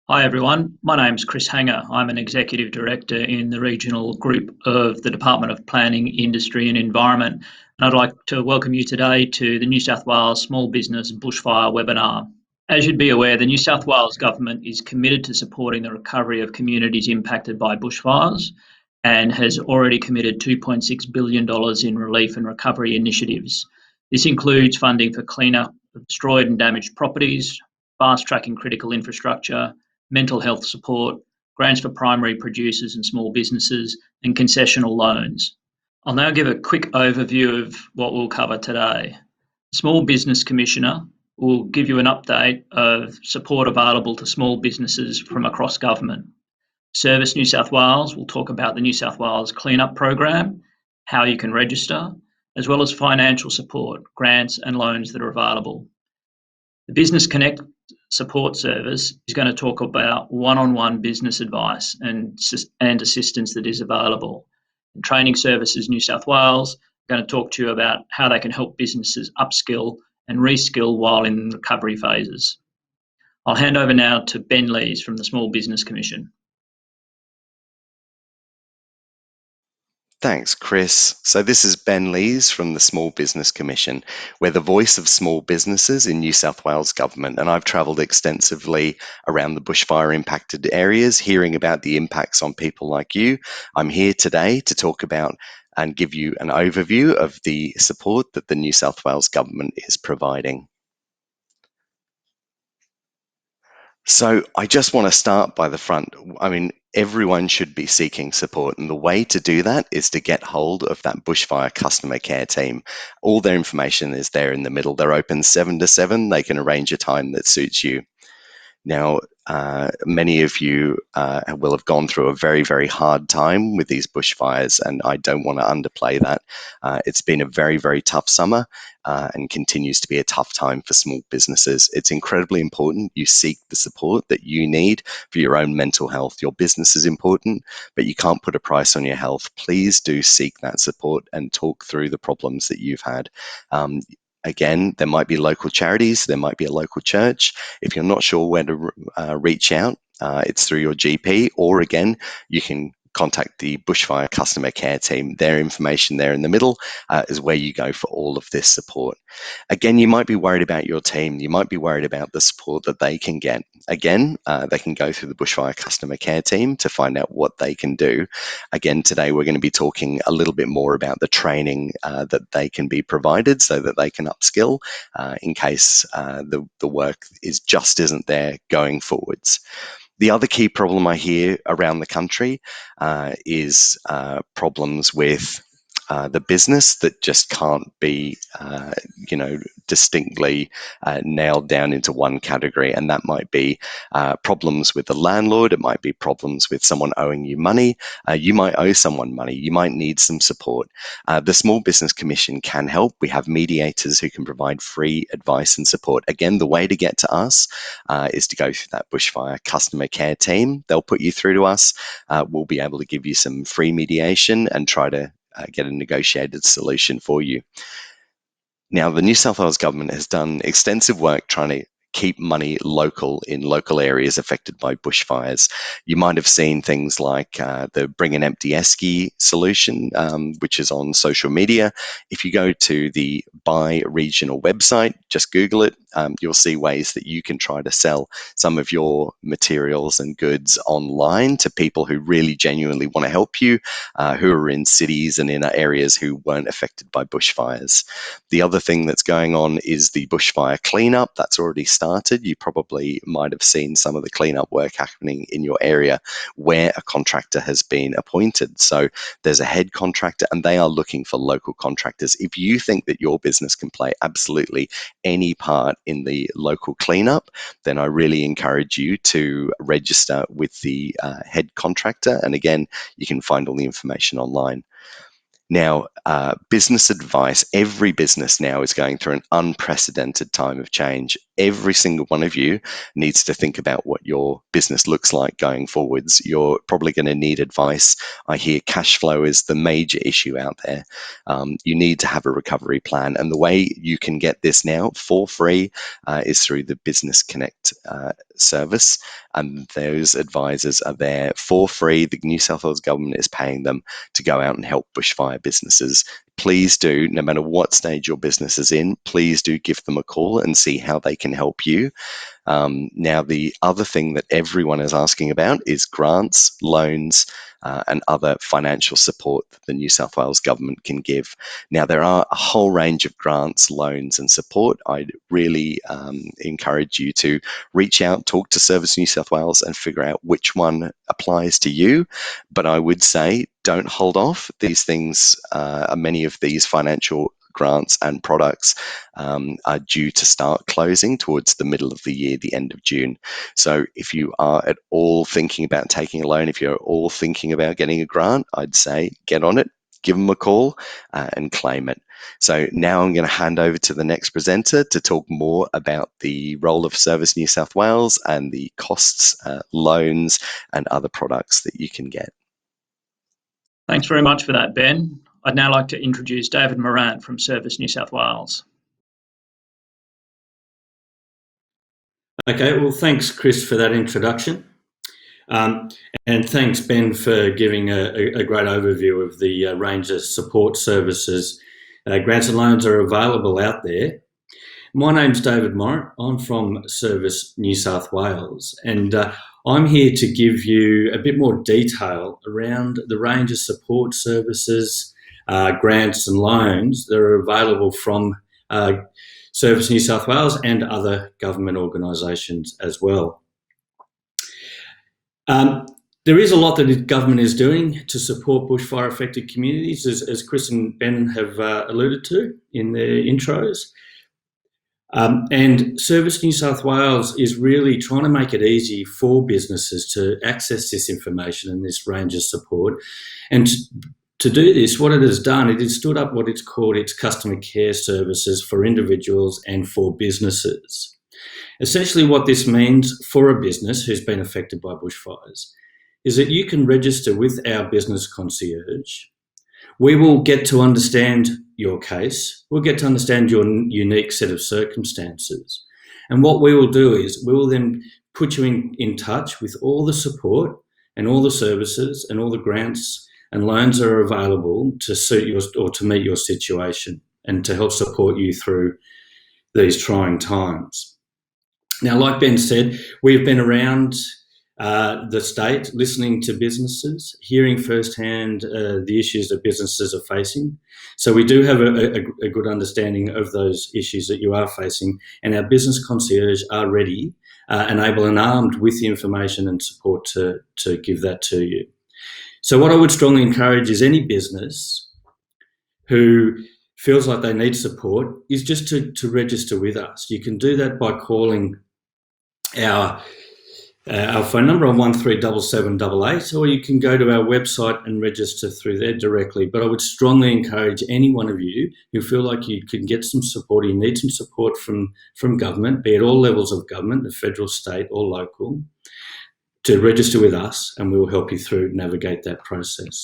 Hi everyone, my name's Chris Hanger. I'm an Executive Director in the regional group of the Department of Planning, Industry and Environment. And I'd like to welcome you today to the New South Wales Small Business Bushfire webinar. As you'd be aware, the New South Wales Government is committed to supporting the recovery of communities impacted by bushfires and has already committed $2.6 billion in relief and recovery initiatives. This includes funding for clean-up of destroyed and damaged properties, fast-tracking critical infrastructure, mental health support, grants for primary producers and small businesses, and concessional loans. I'll now give a quick overview of what we'll cover today. The Small Business Commissioner will give you an update of support available to small businesses from across government. Service New South Wales will talk about the New South Wales Cleanup Program, how you can register, as well as financial support, grants and loans that are available. The Business Connect support service is going to talk about one-on-one business advice and assistance that is available. And Training Services New South Wales are going to talk to you about how they can help businesses upskill and reskill while in recovery phases. I'll hand over now to Ben Lees from the Small Business Commission. Thanks, Chris. So this is Ben Lees from the Small Business Commission. We're the voice of small businesses in New South Wales Government, and I've travelled extensively around the bushfire impacted areas, hearing about the impacts on people like you. I'm here today to talk about and give you an overview of the support that the New South Wales Government is providing. So I just want to start by the front. I mean, everyone should be seeking support, and the way to do that is to get hold of that bushfire customer care team. All their information is there in the middle. They're open 7 to 7. They can arrange a time that suits you. Now, many of you will have gone through a very, very hard time with these bushfires, and I don't want to underplay that. It's been a very, very tough summer and continues to be a tough time for small businesses. It's incredibly important you seek the support that you need for your own mental health. Your business is important, but you can't put a price on your health. Please do seek that support and talk through the problems that you've had. Again, there might be local charities, there might be a local church. If you're not sure where to reach out, it's through your GP, or again, you can contact the Bushfire Customer Care Team. Their information there in the middle is where you go for all of this support. Again, you might be worried about your team. You might be worried about the support that they can get. Again, they can go through the Bushfire Customer Care Team to find out what they can do. Again, today we're going to be talking a little bit more about the training that they can be provided so that they can upskill in case the work isn't there going forwards. The other key problem I hear around the country is problems with the business that just can't be, distinctly nailed down into one category. And that might be problems with the landlord. It might be problems with someone owing you money. You might owe someone money. You might need some support. The Small Business Commission can help. We have mediators who can provide free advice and support. Again, the way to get to us is to go through that Bushfire Customer Care Team. They'll put you through to us. We'll be able to give you some free mediation and try to get a negotiated solution for you. Now, the New South Wales Government has done extensive work trying to keep money local in local areas affected by bushfires. You might have seen things like the Bring an Empty Esky solution, which is on social media. If you go to the Buy Regional website, just Google it, you'll see ways that you can try to sell some of your materials and goods online to people who really genuinely want to help you, who are in cities and in areas who weren't affected by bushfires. The other thing that's going on is the bushfire cleanup. That's already started. You probably might have seen some of the cleanup work happening in your area where a contractor has been appointed. So there's a head contractor and they are looking for local contractors. If you think that your business can play absolutely any part in the local cleanup, then I really encourage you to register with the head contractor. And again, you can find all the information online. Now, business advice, every business now is going through an unprecedented time of change. every single one of you needs to think about what your business looks like going forwards. You're probably going to need advice. I hear cash flow is the major issue out there. You need to have a recovery plan. And the way you can get this now for free is through the Business Connect service. And those advisors are there for free. The New South Wales Government is paying them to go out and help bushfire businesses. Please do, no matter what stage your business is in, please do give them a call and see how they can help you. Now, the other thing that everyone is asking about is grants, loans, and other financial support that the New South Wales Government can give. Now, there are a whole range of grants, loans, and support. I'd really encourage you to reach out, talk to Services New South Wales, and figure out which one applies to you. But I would say don't hold off. These things, many of these financial grants and products are due to start closing towards the middle of the year, the end of June. So if you are at all thinking about taking a loan, if you're all thinking about getting a grant, I'd say get on it, give them a call and claim it. So now I'm going to hand over to the next presenter to talk more about the role of Services New South Wales and the costs, loans and other products that you can get. Thanks very much for that, Ben. I'd now like to introduce David Morrant from Services New South Wales. Okay, well, thanks, Chris, for that introduction. And thanks, Ben, for giving a great overview of the range of support services. Grants and loans are available out there. My name's David Morrant. I'm from Services New South Wales, and I'm here to give you a bit more detail around the range of support services, grants and loans that are available from Services New South Wales and other government organisations as well. There is a lot that the government is doing to support bushfire affected communities, as Chris and Ben have alluded to in their intros. And Services New South Wales is really trying to make it easy for businesses to access this information and this range of support. And to do this, what it has done, it has stood up what it's called its customer care services for individuals and for businesses. Essentially what this means for a business who's been affected by bushfires is that you can register with our business concierge. We will get to understand your case. We'll get to understand your unique set of circumstances. And what we will do is we will then put you in touch with all the support and all the services and all the grants and loans that are available to suit your or to meet your situation and to help support you through these trying times. Now, like Ben said, we've been around the state, listening to businesses, hearing firsthand the issues that businesses are facing. So we do have a good understanding of those issues that you are facing, and our business concierge are ready, and able and armed with the information and support to give that to you. So what I would strongly encourage is any business who feels like they need support is just to register with us. You can do that by calling our phone number on 137788, or you can go to our website and register through there directly. But I would strongly encourage any one of you who feel like you can get some support, or you need some support from government, be it all levels of government, the federal, state or local, to register with us, and we will help you through navigate that process.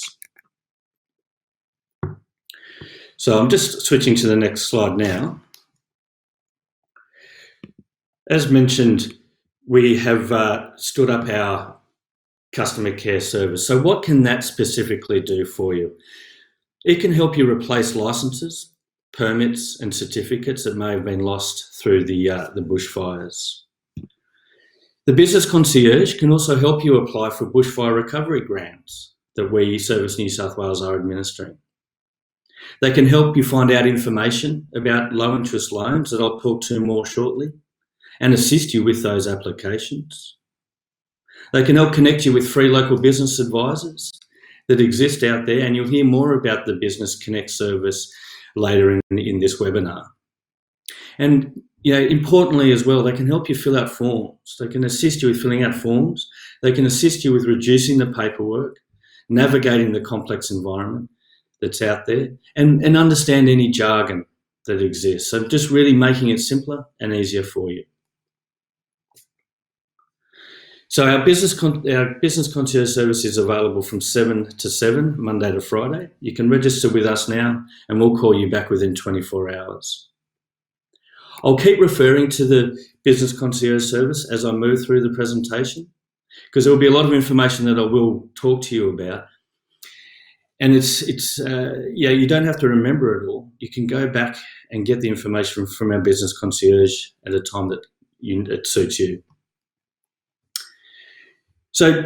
So I'm just switching to the next slide now. As mentioned, we have stood up our customer care service. So what can that specifically do for you? It can help you replace licenses, permits and certificates that may have been lost through the bushfires. The business concierge can also help you apply for bushfire recovery grants that we, Services New South Wales, are administering. They can help you find out information about low interest loans that I'll talk to more shortly, and assist you with those applications. They can help connect you with free local business advisors that exist out there, and you'll hear more about the Business Connect service later in this webinar. And importantly as well, they can help you fill out forms. They can assist you with filling out forms. They can assist you with reducing the paperwork, navigating the complex environment that's out there, and understand any jargon that exists. So just really making it simpler and easier for you. So our business concierge service is available from 7 to 7, Monday to Friday. You can register with us now and we'll call you back within 24 hours. I'll keep referring to the business concierge service as I move through the presentation, because there will be a lot of information that I will talk to you about. And you don't have to remember it all. You can go back and get the information from our business concierge at a time that it suits you. So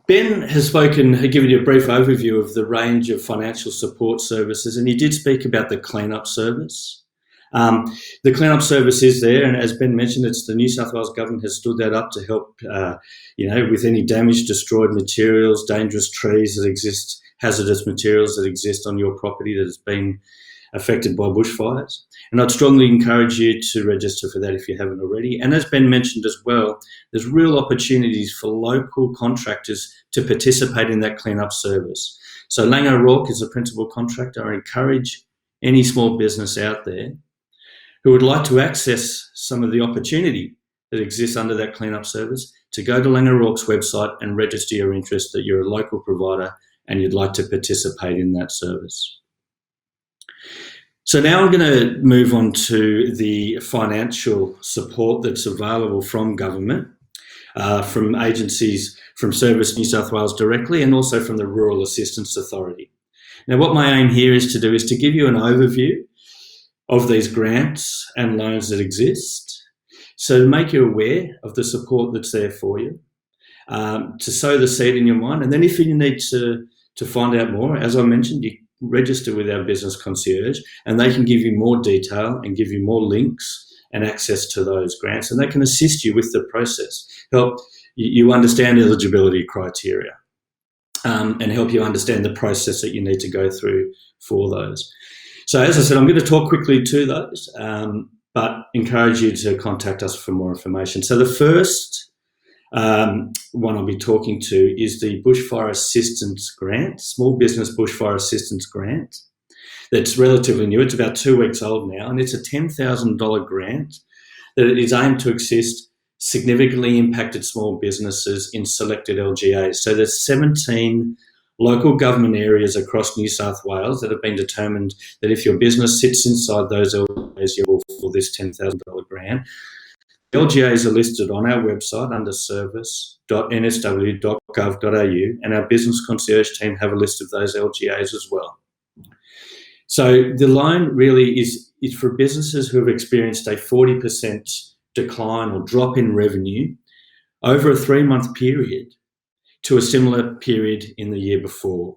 Ben has given you a brief overview of the range of financial support services, and he did speak about the cleanup service. The cleanup service is there, and as Ben mentioned, it's the New South Wales Government has stood that up to help, with any damage, destroyed materials, dangerous trees that exist, hazardous materials that exist on your property that has been affected by bushfires. And I'd strongly encourage you to register for that if you haven't already. And as Ben mentioned as well, there's real opportunities for local contractors to participate in that cleanup service. So Lang O'Rourke is the principal contractor. I encourage any small business out there who would like to access some of the opportunity that exists under that cleanup service to go to Lang O'Rourke's website and register your interest that you're a local provider and you'd like to participate in that service. So now I'm going to move on to the financial support that's available from government, from agencies, from Services New South Wales directly, and also from the Rural Assistance Authority. Now, what my aim here is to give you an overview of these grants and loans that exist, so to make you aware of the support that's there for you, to sow the seed in your mind, and then if you need to find out more, as I mentioned, you register with our business concierge and they can give you more detail and give you more links and access to those grants, and they can assist you with the process, help you understand eligibility criteria, and help you understand the process that you need to go through for those. So as I said, I'm going to talk quickly to those, but encourage you to contact us for more information. So the first one I'll be talking to is the Bushfire Assistance Grant, Small Business Bushfire Assistance Grant. That's relatively new. It's about 2 weeks old now, and it's a $10,000 grant that is aimed to assist significantly impacted small businesses in selected LGAs. So there's 17 local government areas across New South Wales that have been determined that if your business sits inside those LGAs, you're eligible for this $10,000 grant. The LGAs are listed on our website under service.nsw.gov.au, and our business concierge team have a list of those LGAs as well. So the loan really is for businesses who have experienced a 40% decline or drop in revenue over a 3-month period to a similar period in the year before.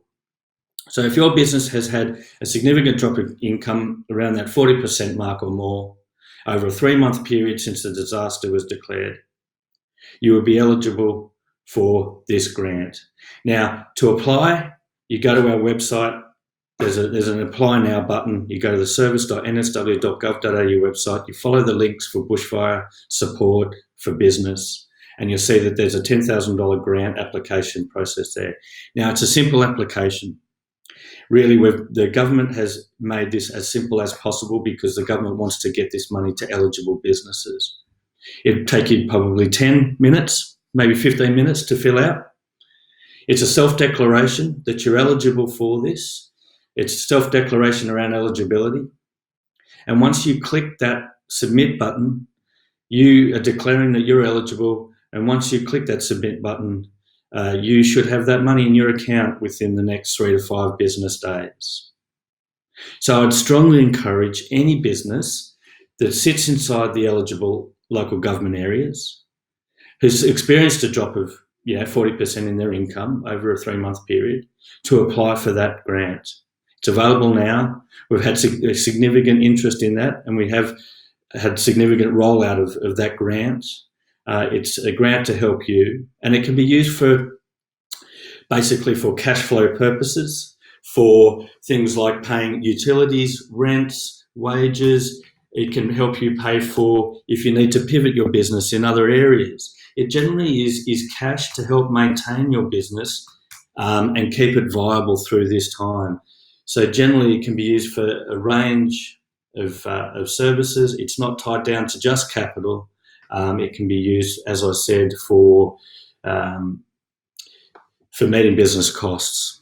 So if your business has had a significant drop in income around that 40% mark or more over a 3-month period since the disaster was declared, you will be eligible for this grant. Now, to apply, you go to our website. There's an apply now button. You go to the service.nsw.gov.au website. You follow the links for bushfire support for business, and you'll see that there's a $10,000 grant application process there. Now, it's a simple application. Really, the government has made this as simple as possible because the government wants to get this money to eligible businesses. It'd take you probably 10 minutes, maybe 15 minutes to fill out. It's a self-declaration that you're eligible for this. It's a self-declaration around eligibility. And once you click that submit button, you are declaring that you're eligible. And once you click that submit button, you should have that money in your account within the next 3 to 5 business days. So I'd strongly encourage any business that sits inside the eligible local government areas, who's experienced a drop of 40% in their income over a 3-month period, to apply for that grant. It's available now. We've had significant interest in that, and we have had significant rollout of that grant. It's a grant to help you, and it can be used basically for cash flow purposes, for things like paying utilities, rents, wages. It can help you pay for if you need to pivot your business in other areas. It generally is cash to help maintain your business and keep it viable through this time. So generally it can be used for a range of services. It's not tied down to just capital. It can be used, as I said, for meeting business costs.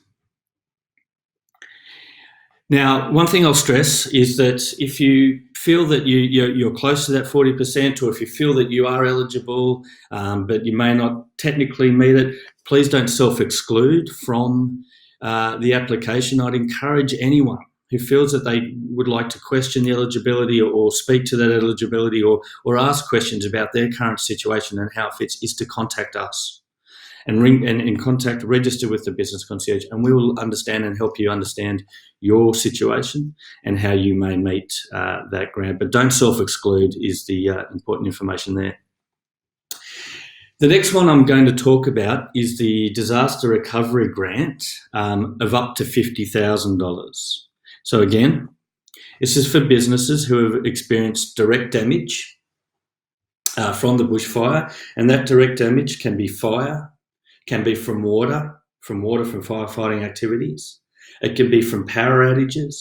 Now, one thing I'll stress is that if you feel that you're close to that 40%, or if you feel that you are eligible, but you may not technically meet it, please don't self-exclude from the application. I'd encourage anyone who feels that they would like to question the eligibility or speak to that eligibility or ask questions about their current situation and how it fits is to contact us. And register with the Business Concierge, and we will understand and help you understand your situation and how you may meet that grant. But don't self-exclude is the important information there. The next one I'm going to talk about is the Disaster Recovery Grant of up to $50,000. So again, this is for businesses who have experienced direct damage from the bushfire, and that direct damage can be fire, can be from water from firefighting activities. It can be from power outages.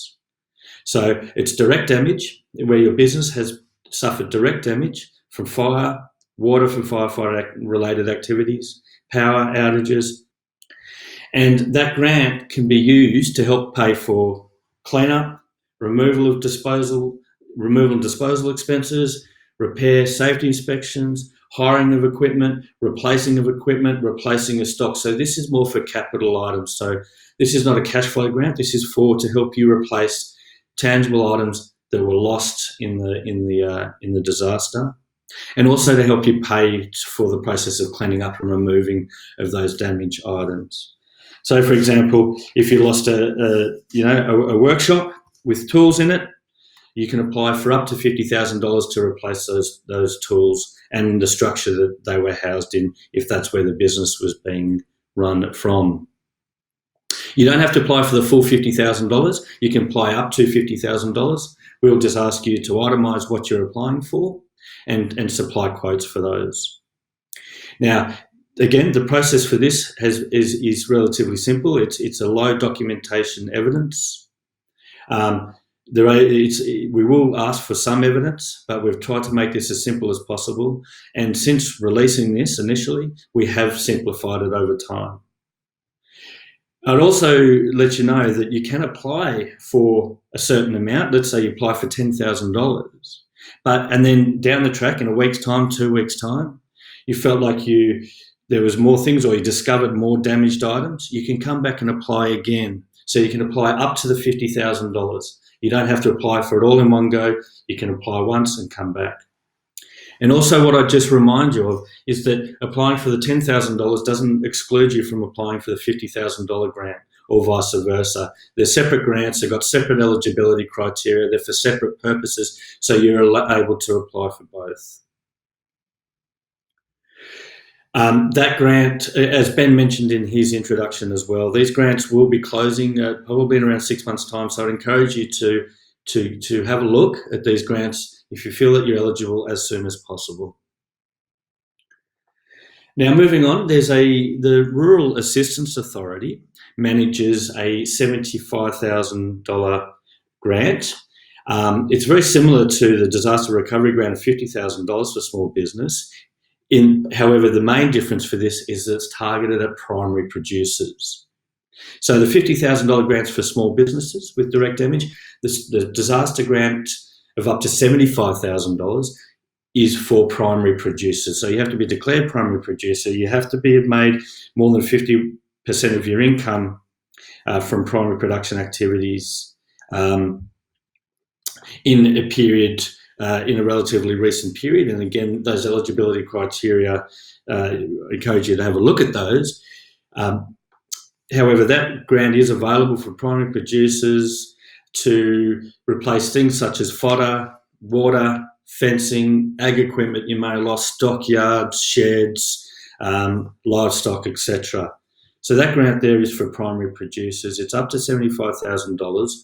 So it's direct damage where your business has suffered direct damage from fire, water from firefighter-related activities, power outages. And that grant can be used to help pay for cleanup, removal and disposal expenses, repair, safety inspections, hiring of equipment, replacing of stock. So this is more for capital items. So this is not a cash flow grant. This is to help you replace tangible items that were lost in the disaster, and also to help you pay for the process of cleaning up and removing of those damaged items. So, for example, if you lost a workshop with tools in it, you can apply for up to $50,000 to replace those tools and the structure that they were housed in, if that's where the business was being run from. You don't have to apply for the full $50,000. You can apply up to $50,000. We'll just ask you to itemise what you're applying for and supply quotes for those. Now, again, the process for this is relatively simple. It's a low documentation evidence. We will ask for some evidence, but we've tried to make this as simple as possible. And since releasing this initially, we have simplified it over time. I'd also let you know that you can apply for a certain amount. Let's say you apply for $10,000, and then down the track in a week's time, 2 weeks' time, you felt like there was more things, or you discovered more damaged items. You can come back and apply again. So you can apply up to the $50,000. You don't have to apply for it all in one go. You can apply once and come back. And also what I'd just remind you of is that applying for the $10,000 doesn't exclude you from applying for the $50,000 grant, or vice versa. They're separate grants. They've got separate eligibility criteria. They're for separate purposes, so you're able to apply for both. That grant, as Ben mentioned in his introduction as well, these grants will be closing probably in around 6 months' time. So I'd encourage you to have a look at these grants if you feel that you're eligible as soon as possible. Now, moving on, the Rural Assistance Authority manages a $75,000 grant. It's very similar to the Disaster Recovery Grant of $50,000 for small business. However, the main difference for this is that it's targeted at primary producers. So the $50,000 grants for small businesses with direct damage, the disaster grant of up to $75,000 is for primary producers. So you have to be declared primary producer. You have to have made more than 50% of your income from primary production activities in a period. In a relatively recent period. And again, those eligibility criteria, encourage you to have a look at those. However, that grant is available for primary producers to replace things such as fodder, water, fencing, ag equipment you may have lost, stockyards, sheds, livestock, etc. So that grant there is for primary producers. It's up to $75,000.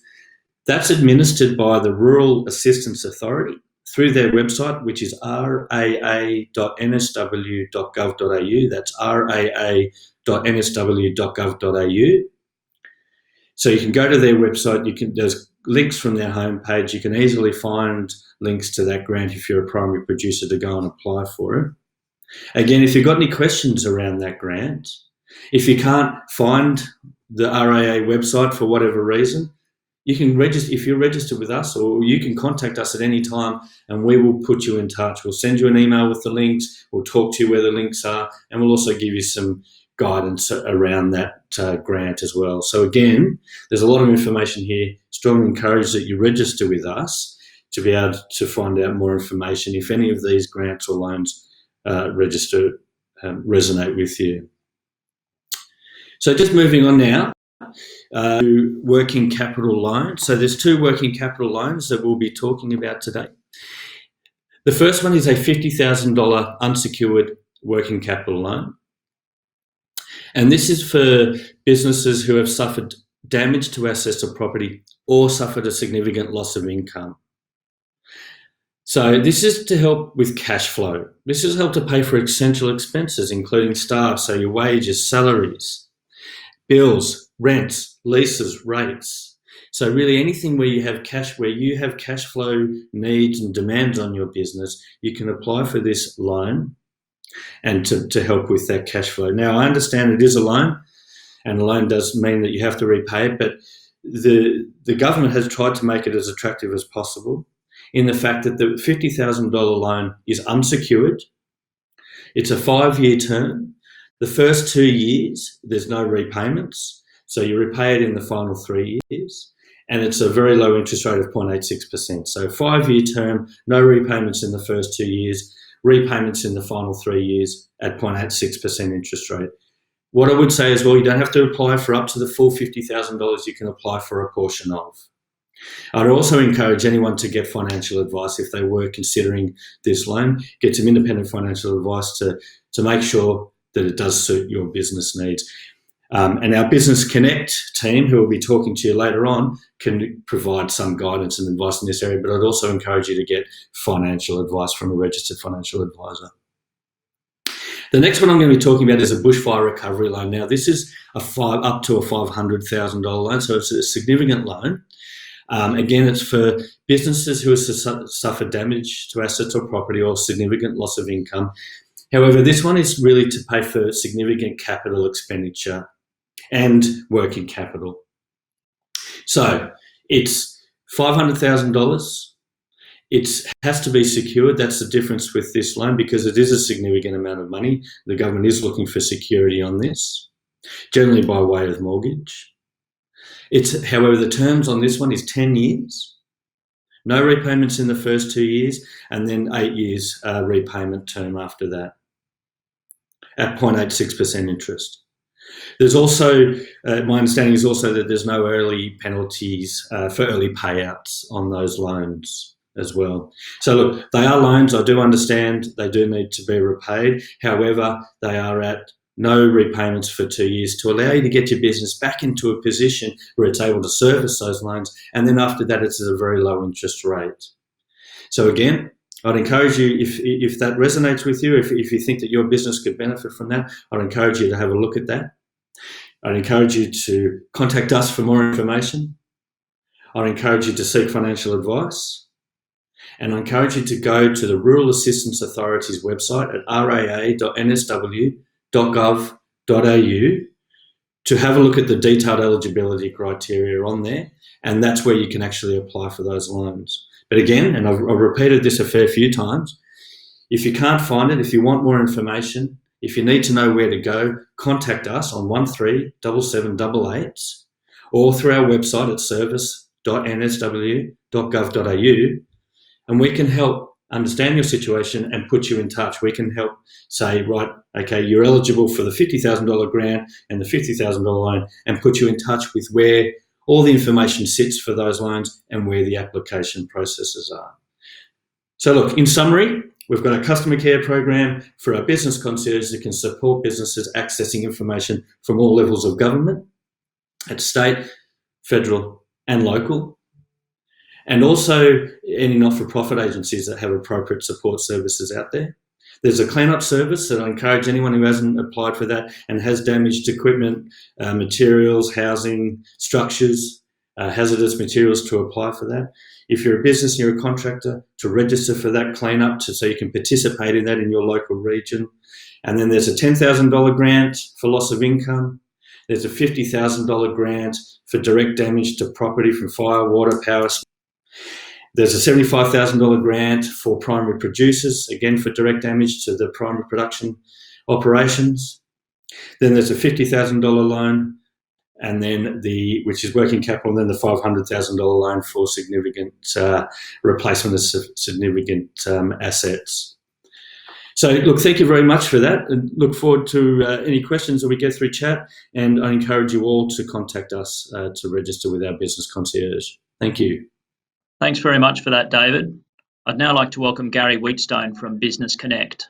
That's administered by the Rural Assistance Authority through their website, which is raa.nsw.gov.au. That's raa.nsw.gov.au. So you can go to their website. There's links from their homepage. You can easily find links to that grant if you're a primary producer to go and apply for it. Again, if you've got any questions around that grant, if you can't find the RAA website for whatever reason, you can register. If you're registered with us, or you can contact us at any time, and we will put you in touch. We'll send you an email with the links. We'll talk to you where the links are, and we'll also give you some guidance around that grant as well. So again, there's a lot of information here. Strongly encourage that you register with us to be able to find out more information if any of these grants or loans resonate with you. So just moving on now. To working capital loans. So there's two working capital loans that we'll be talking about today. The first one is a $50,000 unsecured working capital loan. And this is for businesses who have suffered damage to assets or property or suffered a significant loss of income. So this is to help with cash flow. This is help to pay for essential expenses, including staff, so your wages, salaries, bills, rents, leases, rates. So really anything where you have cash flow needs and demands on your business, you can apply for this loan and to help with that cash flow. Now, I understand it is a loan, and a loan does mean that you have to repay it, but the government has tried to make it as attractive as possible in the fact that the $50,000 loan is unsecured. It's a 5-year term. The first 2 years, there's no repayments. So you repay it in the final 3 years. And it's a very low interest rate of 0.86%. So 5-year term, no repayments in the first 2 years, repayments in the final 3 years at 0.86% interest rate. What I would say as well, you don't have to apply for up to the full $50,000. You can apply for a portion of. I'd also encourage anyone to get financial advice if they were considering this loan. Get some independent financial advice to make sure that it does suit your business needs. And our Business Connect team, who will be talking to you later on, can provide some guidance and advice in this area, but I'd also encourage you to get financial advice from a registered financial advisor. The next one I'm going to be talking about is a bushfire recovery loan. Now, this is up to a $500,000 loan, so it's a significant loan. Again, it's for businesses who have suffered damage to assets or property or significant loss of income. However, this one is really to pay for significant capital expenditure and working capital. So it's $500,000. It has to be secured. That's the difference with this loan because it is a significant amount of money. The government is looking for security on this, generally by way of mortgage. However, the terms on this one is 10 years, no repayments in the first 2 years, and then 8 years repayment term after that at 0.86% interest. There's also, my understanding is also that there's no early penalties for early payouts on those loans as well. So look, they are loans. I do understand they do need to be repaid. However, they are at no repayments for 2 years to allow you to get your business back into a position where it's able to service those loans. And then after that, it's at a very low interest rate. So again, I'd encourage you, if that resonates with you, if you think that your business could benefit from that, I'd encourage you to have a look at that. I'd encourage you to contact us for more information. I'd encourage you to seek financial advice. And I encourage you to go to the Rural Assistance Authority's website at raa.nsw.gov.au to have a look at the detailed eligibility criteria on there. And that's where you can actually apply for those loans. But again, and I've repeated this a fair few times, if you can't find it, if you want more information, if you need to know where to go, contact us on 137788 or through our website at service.nsw.gov.au, and we can help understand your situation and put you in touch. We can help say, right, okay, you're eligible for the $50,000 grant and the $50,000 loan, and put you in touch with where all the information sits for those loans and where the application processes are. So look, in summary, we've got a customer care program for our business concierge that can support businesses accessing information from all levels of government, at state, federal and local, and also any not-for-profit agencies that have appropriate support services out there. There's a clean-up service that I encourage anyone who hasn't applied for that and has damaged equipment, materials, housing, structures, hazardous materials to apply for that. If you're a business and you're a contractor, to register for that cleanup so you can participate in that in your local region. And then there's a $10,000 grant for loss of income. There's a $50,000 grant for direct damage to property from fire, water, power. There's a $75,000 grant for primary producers, again for direct damage to the primary production operations. Then there's a $50,000 loan, and then which is working capital, and then the $500,000 loan for significant replacement of significant assets. So, look, thank you very much for that, and look forward to any questions that we get through chat, and I encourage you all to contact us to register with our business concierge. Thank you. Thanks very much for that, David. I'd now like to welcome Gary Wheatstone from Business Connect.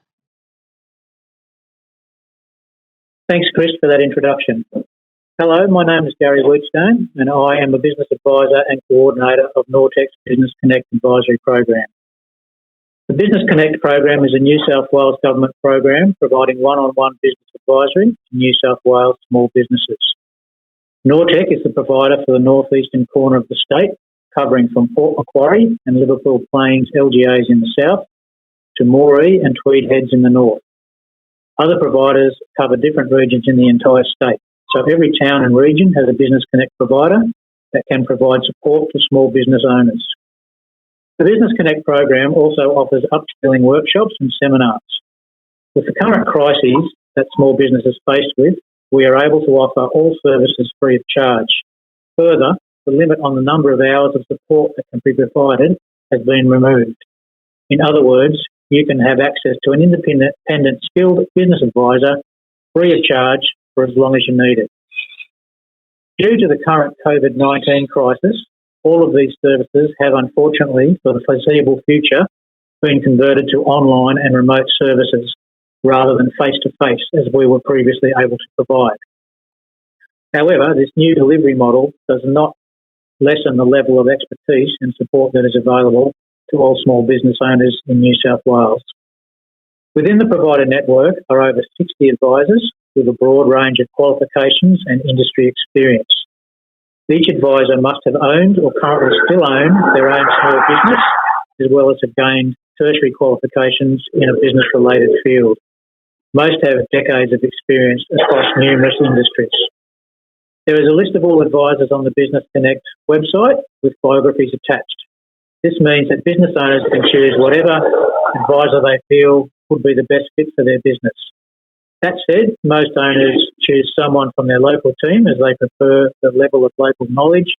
Thanks, Chris, for that introduction. Hello, my name is Gary Wheatstone, and I am a business advisor and coordinator of Nortec's Business Connect Advisory Program. The Business Connect program is a New South Wales Government program providing one-on-one business advisory to New South Wales small businesses. Nortec is the provider for the northeastern corner of the state, covering from Port Macquarie and Liverpool Plains LGAs in the south to Moree and Tweed Heads in the north. Other providers cover different regions in the entire state, so every town and region has a Business Connect provider that can provide support to small business owners. The Business Connect program also offers upskilling workshops and seminars. With the current crises that small businesses are faced with, we are able to offer all services free of charge. Further, the limit on the number of hours of support that can be provided has been removed. In other words, you can have access to an independent skilled business advisor free of charge for as long as you need it. Due to the current COVID-19 crisis, all of these services have unfortunately, for the foreseeable future, been converted to online and remote services rather than face-to-face as we were previously able to provide. However, this new delivery model does not lessen the level of expertise and support that is available to all small business owners in New South Wales. Within the provider network are over 60 advisors with a broad range of qualifications and industry experience. Each advisor must have owned or currently still own their own small business, as well as have gained tertiary qualifications in a business-related field. Most have decades of experience across numerous industries. There is a list of all advisors on the Business Connect website with biographies attached. This means that business owners can choose whatever advisor they feel would be the best fit for their business. That said, most owners choose someone from their local team as they prefer the level of local knowledge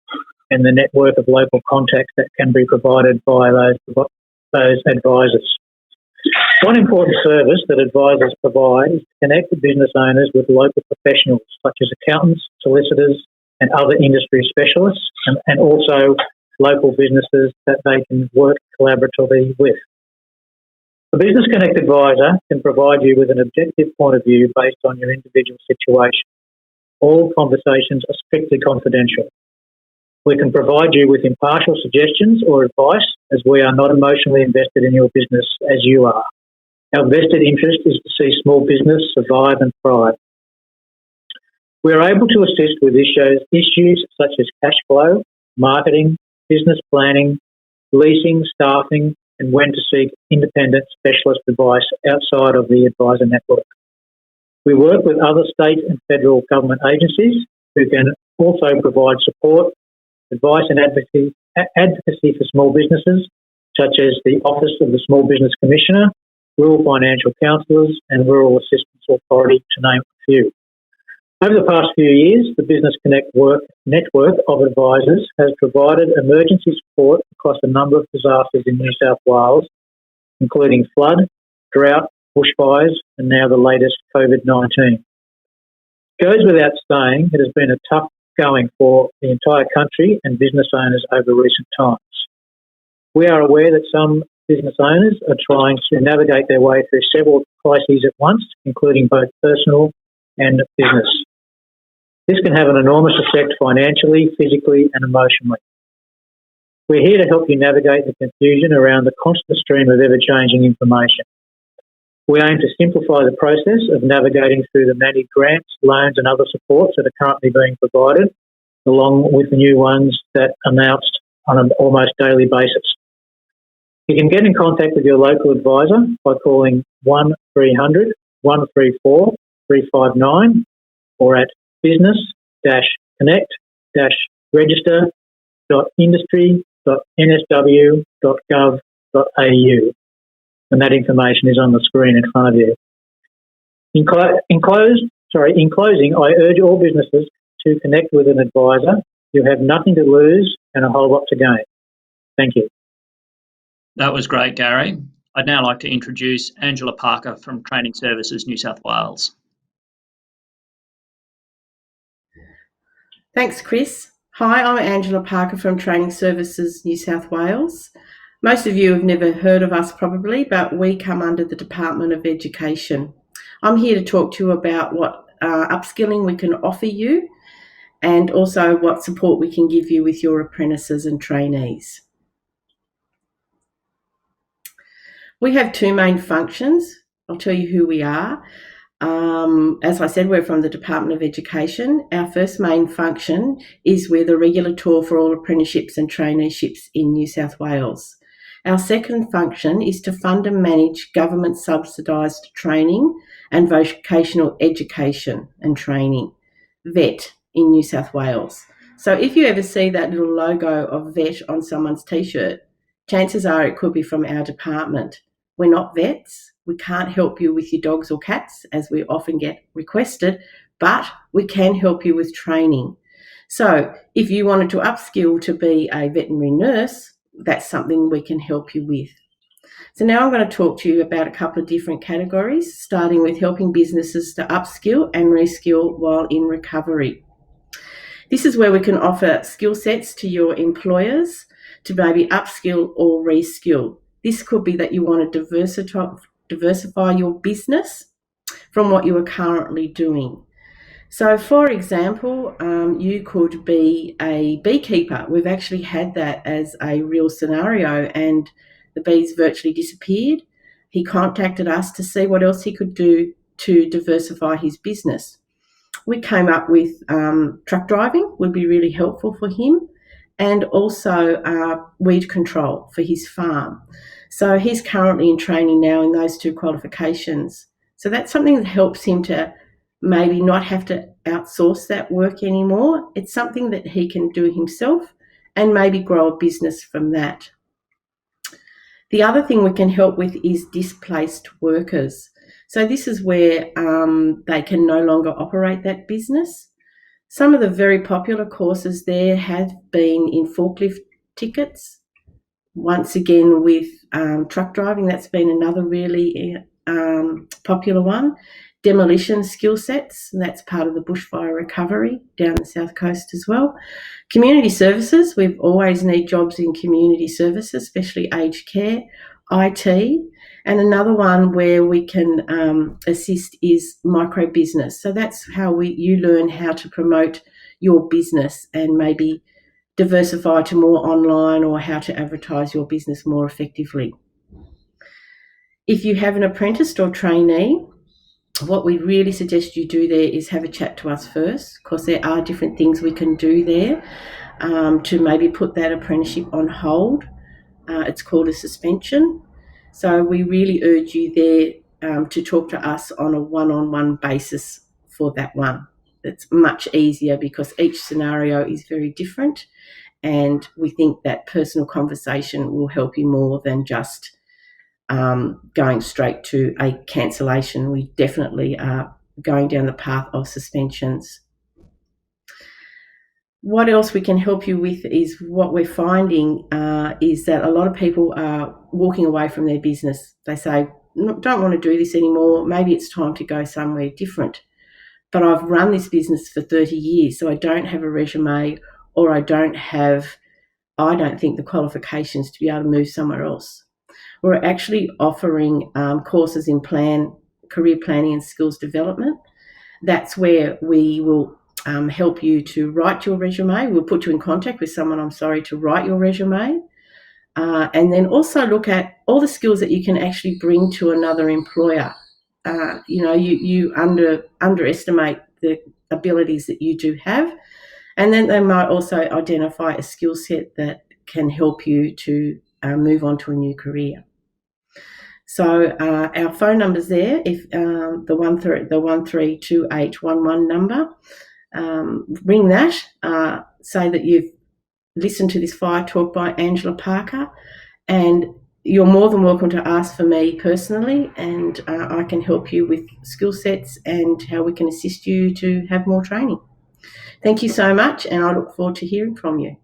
and the network of local contacts that can be provided by those advisors. One important service that advisors provide is to connect the business owners with local professionals such as accountants, solicitors and other industry specialists, and also local businesses that they can work collaboratively with. The Business Connect advisor can provide you with an objective point of view based on your individual situation. All conversations are strictly confidential. We can provide you with impartial suggestions or advice as we are not emotionally invested in your business as you are. Our vested interest is to see small business survive and thrive. We are able to assist with issues such as cash flow, marketing, business planning, leasing, staffing, and when to seek independent specialist advice outside of the advisor network. We work with other state and federal government agencies who can also provide support, advice and advocacy for small businesses, such as the Office of the Small Business Commissioner, Rural Financial Counsellors and Rural Assistance Authority, to name a few. Over the past few years, the Business Connect network of advisors has provided emergency support across a number of disasters in New South Wales, including flood, drought, bushfires, and now the latest COVID-19. It goes without saying it has been a tough going for the entire country and business owners over recent times. We are aware that some business owners are trying to navigate their way through several crises at once, including both personal and business. This can have an enormous effect financially, physically and emotionally. We're here to help you navigate the confusion around the constant stream of ever-changing information. We aim to simplify the process of navigating through the many grants, loans and other supports that are currently being provided along with the new ones that are announced on an almost daily basis. You can get in contact with your local advisor by calling 1300 134 359 or at business-connect-register.industry.nsw.gov.au, and that information is on the screen in front of you. In closing, I urge all businesses to connect with an advisor. You have nothing to lose and a whole lot to gain. Thank you. That was great, Gary. I'd now like to introduce Angela Parker from Training Services New South Wales. Thanks, Chris. Hi, I'm Angela Parker from Training Services New South Wales. Most of you have never heard of us probably, but we come under the Department of Education. I'm here to talk to you about what upskilling we can offer you and also what support we can give you with your apprentices and trainees. We have two main functions. I'll tell you who we are. As I said, we're from the Department of Education. Our first main function is we're the regulator for all apprenticeships and traineeships in New South Wales. Our second function is to fund and manage government subsidised training and vocational education and training, VET, in New South Wales. So if you ever see that little logo of VET on someone's t-shirt, chances are it could be from our department. We're not vets. We can't help you with your dogs or cats, as we often get requested, but we can help you with training. So if you wanted to upskill to be a veterinary nurse, that's something we can help you with. So now I'm going to talk to you about a couple of different categories, starting with helping businesses to upskill and reskill while in recovery. This is where we can offer skill sets to your employers to maybe upskill or reskill. This could be that you want to diversify your business from what you are currently doing. So, for example, you could be a beekeeper. We've actually had that as a real scenario, and the bees virtually disappeared. He contacted us to see what else he could do to diversify his business. We came up with truck driving would be really helpful for him, and also weed control for his farm. So he's currently in training now in those two qualifications. So that's something that helps him to maybe not have to outsource that work anymore. It's something that he can do himself and maybe grow a business from that. The other thing we can help with is displaced workers. So this is where they can no longer operate that business. Some of the very popular courses there have been in forklift tickets. Once again, with truck driving, that's been another really popular one. Demolition skill sets, and that's part of the bushfire recovery down the south coast as well. Community services, we've always need jobs in community services, especially aged care, IT, and another one where we can assist is micro business. So that's how you learn how to promote your business and maybe diversify to more online or how to advertise your business more effectively. If you have an apprentice or trainee, what we really suggest you do there is have a chat to us first, because there are different things we can do there to maybe put that apprenticeship on hold. It's called a suspension. So we really urge you there to talk to us on a one-on-one basis for that one. It's much easier because each scenario is very different, and we think that personal conversation will help you more than just going straight to a cancellation. We definitely are going down the path of suspensions. What else we can help you with is what we're finding is that a lot of people are walking away from their business. They say, don't want to do this anymore. Maybe it's time to go somewhere different. But I've run this business for 30 years, so I don't have a resume, or I don't think the qualifications to be able to move somewhere else. We're actually offering courses in career planning and skills development. That's where we will help you to write your resume. We'll put you in contact with someone, to write your resume. And then also look at all the skills that you can actually bring to another employer. You underestimate the abilities that you do have, And then they might also identify a skill set that can help you to move on to a new career. So our phone number's there, if the 132811 number. Ring that, say that you've listened to this Fire Talk by Angela Parker, and you're more than welcome to ask for me personally, and I can help you with skill sets and how we can assist you to have more training. Thank you so much, and I look forward to hearing from you.